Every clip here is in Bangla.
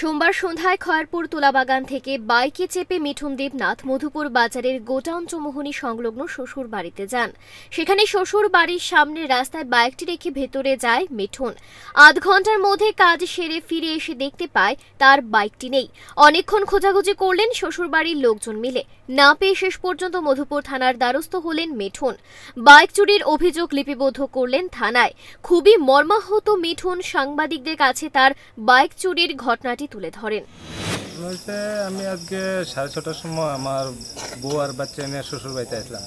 সোমবার সন্ধ্যায় খয়ারপুর তুলাবাগান থেকে বাইকে চেপে মিঠুন দেবনাথ মধুপুর বাজারের গোটাউন চৌমুহনী সংলগ্ন শ্বশুর বাড়িতে যান। সেখানে শ্বশুর বাড়ির সামনে রাস্তায় বাইকটি রেখে ভেতরে যায় মিঠুন। আধ ঘন্টার মধ্যে কাজ সেরে ফিরে এসে দেখতে পায় তার বাইকটি নেই। অনেকক্ষণ খোঁজাখুঁজি করলেন শ্বশুর বাড়ির লোকজন মিলে, না পেয়ে শেষ পর্যন্ত মধুপুর থানার দ্বারস্থ হলেন মিঠুন। বাইক চুরির অভিযোগ লিপিবদ্ধ করলেন থানায়। খুবই মর্মাহত মিঠুন সাংবাদিকদের কাছে তার বাইক চুরির ঘটনাটি তুলে ধরেন। আমি আজকে 6:30টার সময় আমার বউ আর বাচ্চা নিয়ে শ্বশুর বাড়িতে আসলাম।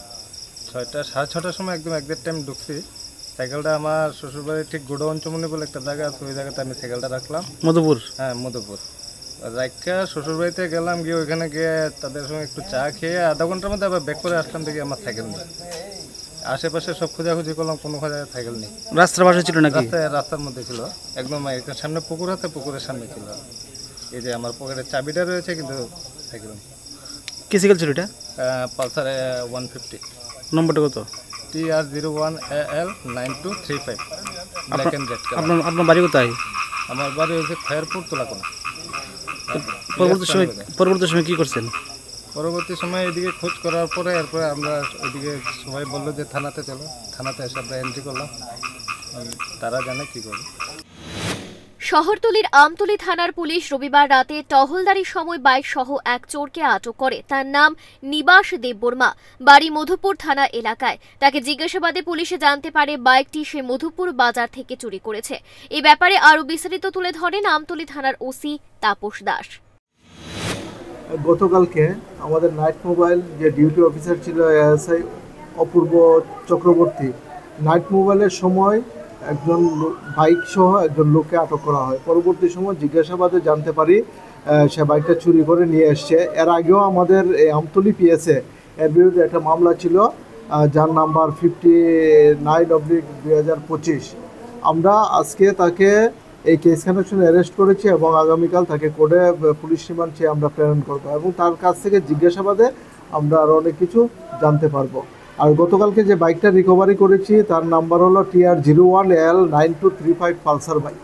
6:30টার সময় একদম একদের টাইম ঢুকছি। সাইকেলটা আমার শ্বশুর বাড়ির ঠিক গোডাউন চৌমুহনী বলে একটা জায়গা আছে, ওই জায়গাতে আমি সাইকেলটা রাখলাম। মধুপুর? হ্যাঁ, মধুপুর। রাখা শ্বশুর বাড়িতে গেলাম, গিয়ে ওইখানে গিয়ে তাদের সঙ্গে একটু চা খেয়ে আধা ঘন্টার মধ্যে আবার ব্যাক করে আসলাম, দেখি আমার সাইকেল নেই। আশেপাশে সব খোঁজাখুঁজি করলাম, কোনো জায়গায় সাইকেল নেই। রাস্তার পাশে ছিল নাকি? রাস্তার মধ্যে ছিল, একদম সামনে পুকুর আছে, পুকুরের সামনে ছিল। এই যে আমার পকেটের চাবিটা রয়েছে, কিন্তু সাইকেল নেই। কি সাইকেল ছিল এটা? পালসার 150। নম্বরটা কত? TR01AL9235, black and red colour. আপনার বাড়ি কোথায়? আমার বাড়ি হচ্ছে খয়ারপুর তুলাকোনা। পরবর্তী সময় কি করছেন? পরবর্তী সময় এদিকে খোঁজ করার পরে এরপরে আমরা ওইদিকে সবাই বললো যে থানাতে চলো, থানাতে এসে আমরা এন্ট্রি করলাম, তারা জানে কি করবে। শহরতলির আমতলী থানার পুলিশ রবিবার রাতে টহলদারির সময় বাইক সহ এক চোরকে আটক করে। তার নাম নিবাস দেববর্মা, বাড়ি মধুপুর থানা এলাকায়। তাকে জিজ্ঞাসাবাদে পুলিশে জানতে পারে বাইকটি সে মধুপুর বাজার থেকে চুরি করেছে। এ ব্যাপারে আরও বিস্তারিত তুলে ধরেন আমতলী থানার ওসি তাপস দাস। গতকালকে আমাদের নাইট মোবাইল যে ডিউটি অফিসার ছিল এএসআই অপূর্ব চক্রবর্তী, নাইট মোবাইলের সময় একজন বাইক সহ একজন লোককে আটক করা হয়। পরবর্তী সময় জিজ্ঞাসাবাদে জানতে পারি সে বাইকটা চুরি করে নিয়ে এসছে। এর আগেও আমাদের এই আমতলী পিএসএ এর বিরুদ্ধে একটা মামলা ছিল, যার নাম্বার 59/2025। আমরা আজকে তাকে এই কেস কানেকশনে অ্যারেস্ট করেছি এবং আগামীকাল তাকে কোর্টে পুলিশ রিমান্ড চেয়ে আমরা প্রেরণ করবো এবং তার কাছ থেকে জিজ্ঞাসাবাদে আমরা আরও অনেক কিছু জানতে পারবো। আর গতকালকে যে বাইকটা রিকভারি করেছি তার নাম্বার হলো TR01AL9235 পালসার বাইক,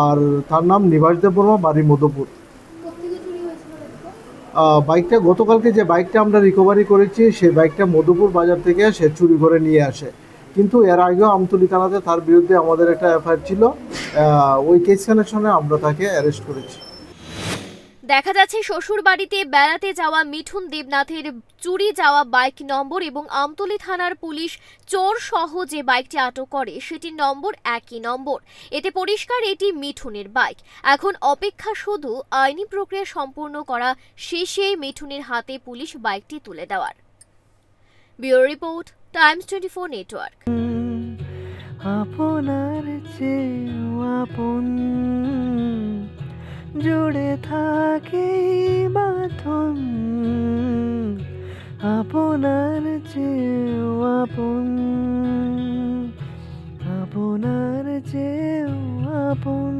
আর তার নাম নিবাস দেববর্মা, বাড়ি মধুপুর। বাইকটা গতকালকে যে বাইকটা আমরা রিকভারি করেছি সেই বাইকটা মধুপুর বাজার থেকে সে চুরি করে নিয়ে আসে, কিন্তু এর আগেও আমতলী থানাতে তার বিরুদ্ধে আমাদের একটা এফআইআর ছিল, ওই কেস কানেকশনে আমরা তাকে অ্যারেস্ট করেছি। দেখা যাচ্ছে শ্বশুর বাড়িতে বেড়াতে যাওয়া মিঠুন দেবনাথের চুরি যাওয়া বাইক নম্বর এবং আমতলী থানার পুলিশ চোর সহ যে বাইকটি আটক করে সেটির নম্বর একই নম্বর। এতে পরিষ্কার এটি মিঠুনের বাইক। এখন অপেক্ষা শুধু আইনি প্রক্রিয়া সম্পূর্ণ করা শেষে মিঠুনের হাতে পুলিশ বাইকটি তুলে দেওয়ার। Bureau report, Times 24 network. আপনার চেয়েও আপন জুড়ে থাকে বাঁধন, আপনার চেয়েও আপন, আপনার চেয়েও আপন।